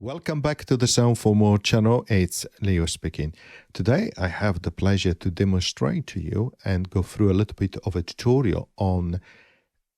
Welcome back to the Sound for More channel. It's Leo speaking. Today I have the pleasure to demonstrate to you and go through a little bit of a tutorial on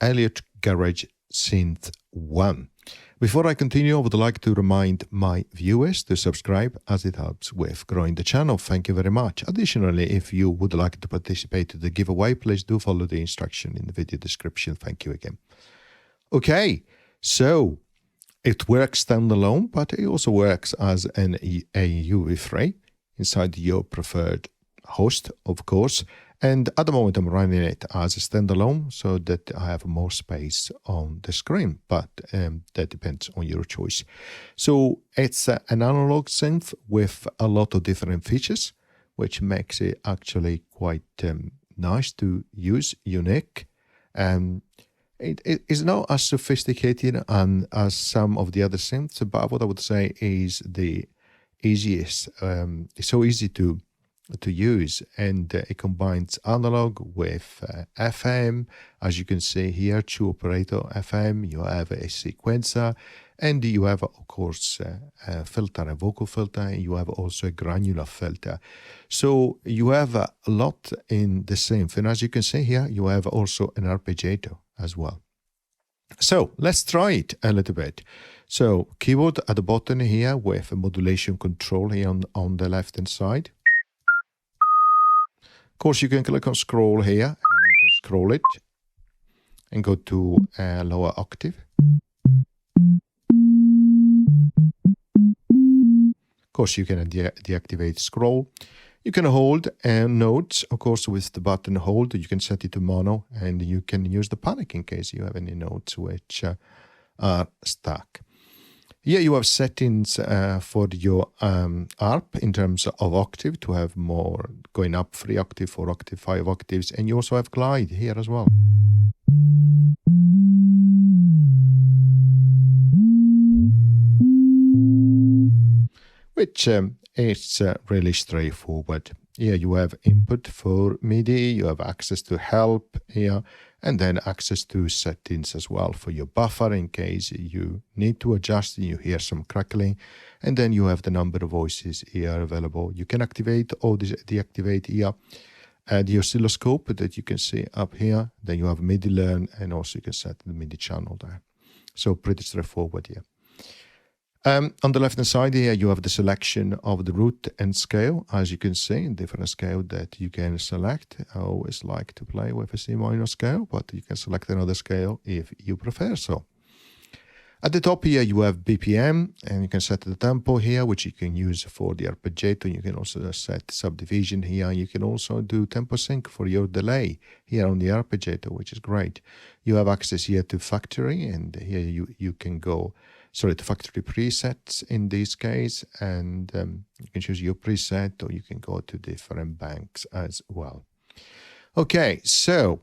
ElliottGarage Synth 1. Before I continue, I would like to remind my viewers to subscribe as it helps with growing the channel. Thank you very much. Additionally, if you would like to participate in the giveaway, please do follow the instruction in the video description. Thank you again. Okay, so it works standalone, but it also works as an AUDIOBUS inside your preferred host, of course. And at the moment, I'm running it as a standalone so that I have more space on the screen, but that depends on your choice. So it's an analog synth with a lot of different features, which makes it actually quite nice to use, unique. It is not as sophisticated as some of the other synths, but what I would say is the easiest. It's so easy to use, and it combines analog with FM. As you can see here, two operator FM, you have a sequencer, and you have, of course, a filter, a vocal filter, and you have also a granular filter. So you have a lot in the synth, and as you can see here, you have also an arpeggiator as well. So let's try it a little bit. So keyboard at the bottom here with a modulation control here on the left hand side. Of course, you can click on scroll here and you can scroll it and go to a lower octave. Of course, you can deactivate scroll. You can hold notes, of course, with the button hold. You can set it to mono, and you can use the panic in case you have any notes which are stuck. Here you have settings for your ARP in terms of octave to have more going up 3 octave, 4 octave, 5 octaves, and you also have glide here as well. Which is really straightforward. Here you have input for MIDI, you have access to help here, and then access to settings as well for your buffer in case you need to adjust and you hear some crackling. And then you have the number of voices here available. You can activate or deactivate here the oscilloscope that you can see up here. Then you have MIDI learn, and also you can set the MIDI channel there. So pretty straightforward here. On the left hand side here, you have the selection of the root and scale. As you can see, different scale that you can select. I always like to play with a C minor scale, but you can select another scale if you prefer so. At the top here, you have BPM, and you can set the tempo here, which you can use for the arpeggiator. You can also set subdivision here. You can also do tempo sync for your delay here on the arpeggiator, which is great. You have access here to factory, and here you can go to factory presets in this case, and you can choose your preset, or you can go to different banks as well. Okay, so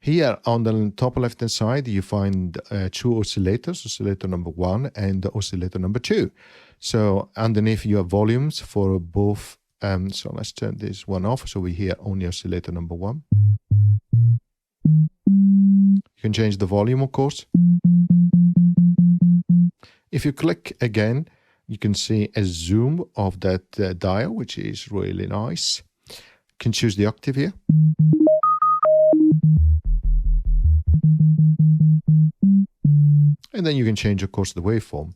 here on the top left hand side, you find 2 oscillators, oscillator number 1 and oscillator number 2. So underneath you have volumes for both. So let's turn this one off. So we hear only oscillator number 1. You can change the volume, of course. If you click again, you can see a zoom of that dial, which is really nice. You can choose the octave here. And then you can change, of course, the waveform.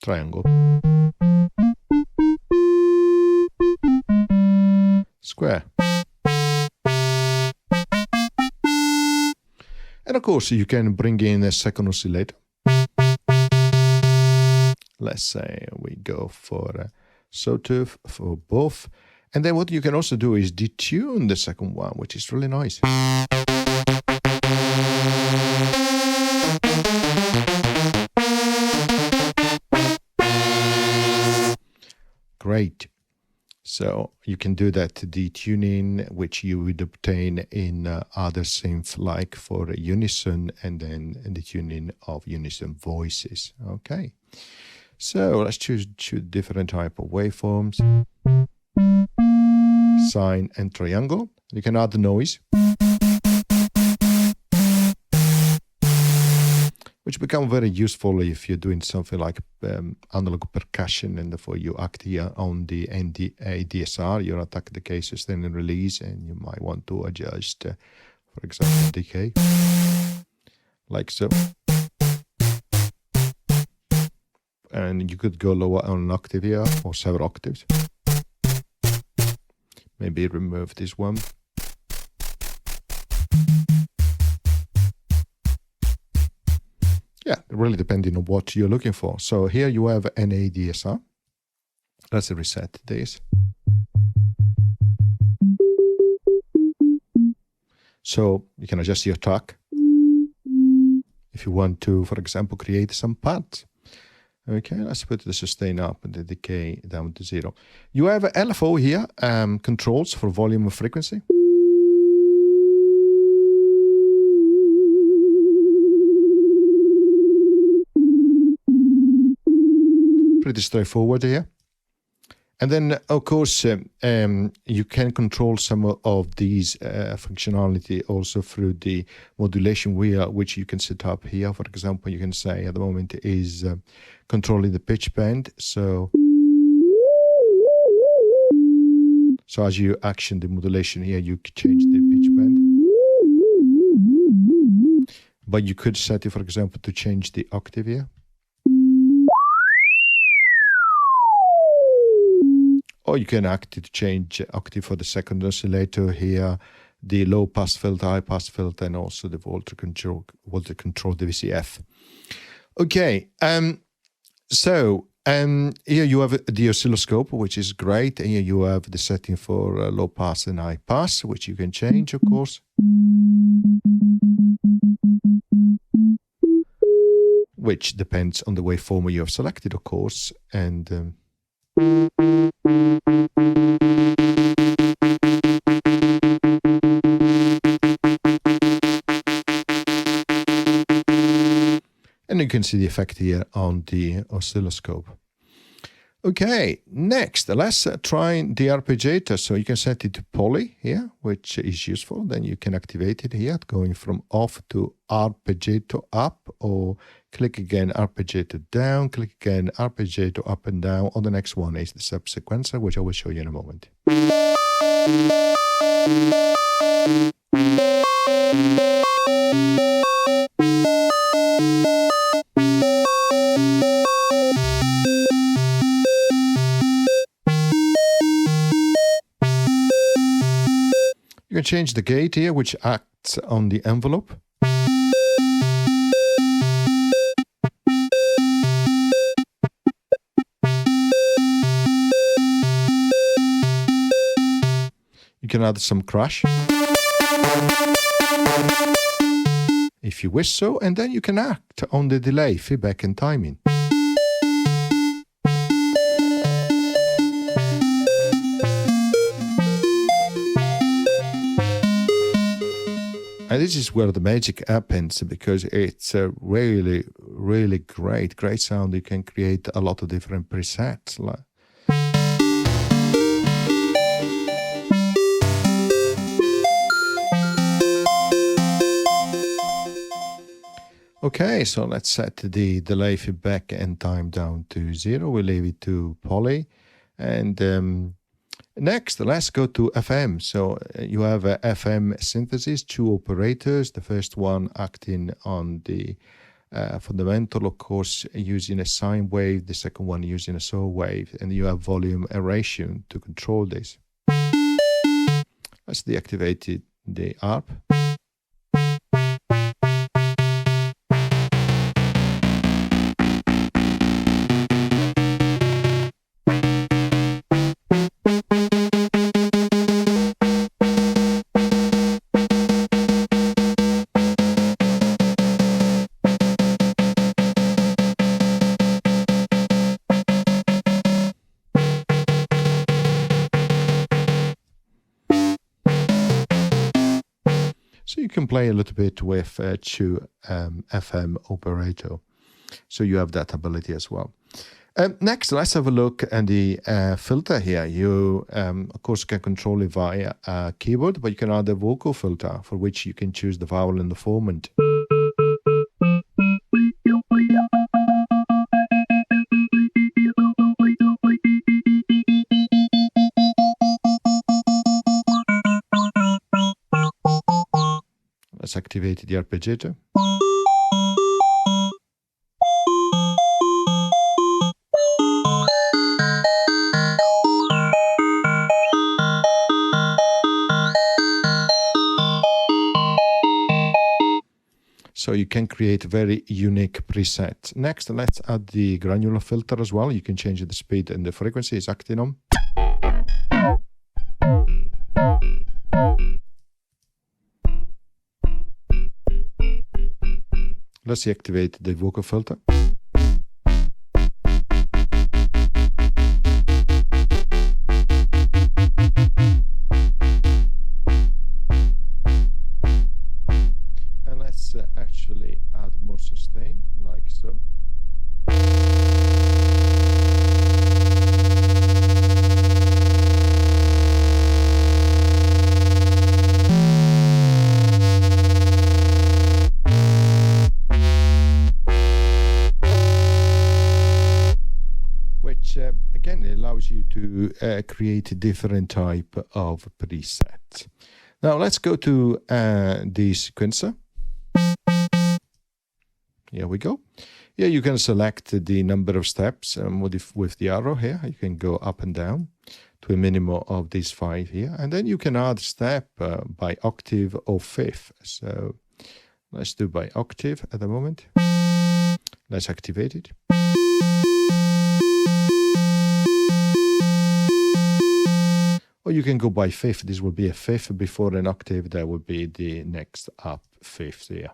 Triangle. Square. And of course, you can bring in a second oscillator. Let's say we go for sawtooth for both. And then what you can also do is detune the second one, which is really nice. Great. So you can do that detuning, which you would obtain in other synths, like for unison, and then the tuning of unison voices. Okay. So let's choose different type of waveforms. Sine and triangle. You can add the noise, which becomes very useful if you're doing something like analog percussion, and therefore you act here on the ADSR, you attack the decay, sustain and release, and you might want to adjust, for example, decay, like so. And you could go lower on an octave here, or several octaves. Maybe remove this one. Yeah, really depending on what you're looking for. So here you have an ADSR. Let's reset this. So you can adjust your track if you want to, for example, create some pads. Okay, let's put the sustain up and the decay down to 0. You have LFO here, controls for volume and frequency. Pretty straightforward here. And then, of course, you can control some of these functionality also through the modulation wheel, which you can set up here. For example, you can say at the moment is controlling the pitch bend. So as you action the modulation here, you can change the pitch bend. But you could set it, for example, to change the octave here. Or you can act to change octave for the second oscillator here, the low pass filter, high pass filter, and also the voltage control the VCF. Okay, here you have the oscilloscope, which is great. And here you have the setting for low pass and high pass, which you can change, of course. Which depends on the waveform you have selected, of course, and you can see the effect here on the oscilloscope. Okay, next, let's try the arpeggiator. So you can set it to poly here, which is useful. Then you can activate it here, going from off to arpeggiator up, or click again arpeggiator down, click again arpeggiator up and down. Or the next one is the subsequencer, which I will show you in a moment. You can change the gate here, which acts on the envelope. You can add some crash if you wish so, and then you can act on the delay, feedback, and timing. And this is where the magic happens, because it's a really, really great sound. You can create a lot of different presets. Okay, so let's set the delay, feedback, and time down to 0. We'll leave it to poly. And next, let's go to FM. So you have a FM synthesis, 2 operators. The first one acting on the fundamental, of course, using a sine wave. The second one using a saw wave. And you have volume and ratio to control this. Let's deactivate the ARP. So you can play a little bit with 2 FM operator. So you have that ability as well. Next, let's have a look at the filter here. You, of course, can control it via a keyboard, but you can add a vocal filter for which you can choose the vowel and the formant. let's activate the arpeggiator. So you can create very unique presets. Next, let's add the granular filter as well. You can change the speed and the frequency. It's acting on. Let's activate the vocal filter. And let's actually add more sustain, like so. Which again allows you to create a different type of presets. Now let's go to the sequencer. Here we go. Here you can select the number of steps with the arrow here. You can go up and down to a minimum of these 5 here. And then you can add step by octave or fifth. So let's do by octave at the moment. Let's activate it. Or you can go by fifth. This will be a fifth before an octave. That would be the next up fifth here.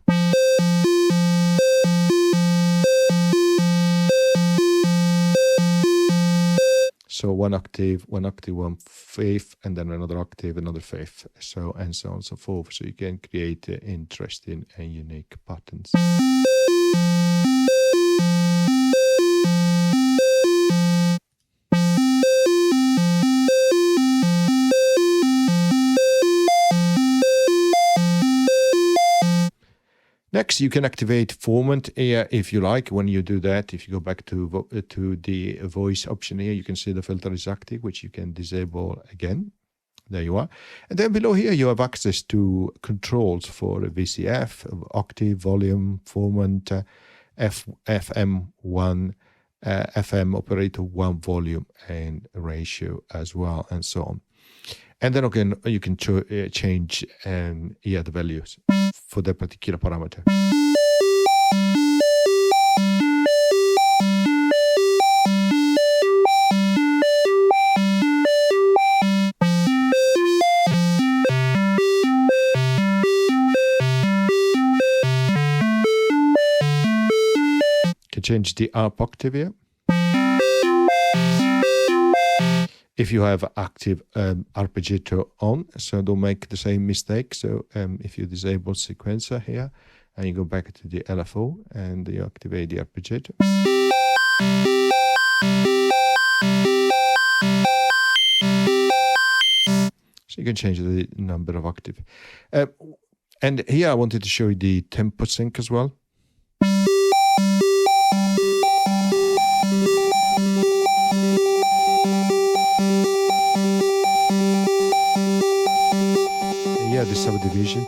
So one octave, one fifth, and then another octave, another fifth, so and so on and so forth. So you can create interesting and unique patterns. Next, you can activate formant here if you like. When you do that, if you go back to the voice option here, you can see the filter is active, which you can disable again. There you are. And then below here, you have access to controls for VCF, octave, volume, formant, FM1, FM operator 1 volume and ratio as well, and so on. And then again, you can change here the values for that particular parameter. You can change the ARP octave here. If you have active Arpeggiator on, so don't make the same mistake. So if you disable sequencer here, and you go back to the LFO, and you activate the Arpeggiator. So you can change the number of octave. And here I wanted to show you the tempo sync as well. The subdivision.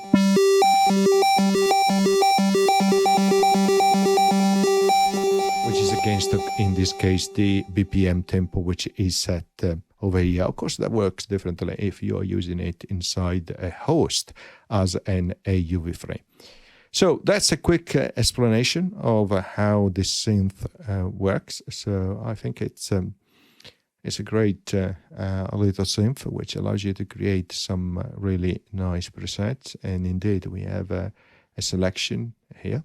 Which is against, in this case, the BPM tempo, which is set over here. Of course, that works differently if you are using it inside a host as an AUV frame. So that's a quick explanation of how this synth works. So I think it's a great little synth which allows you to create some really nice presets. And indeed, we have a selection here.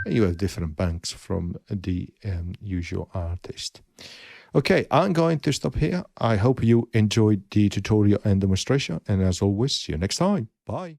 You have different banks from the usual artist. Okay, I'm going to stop here. I hope you enjoyed the tutorial and demonstration. And as always, see you next time. Bye.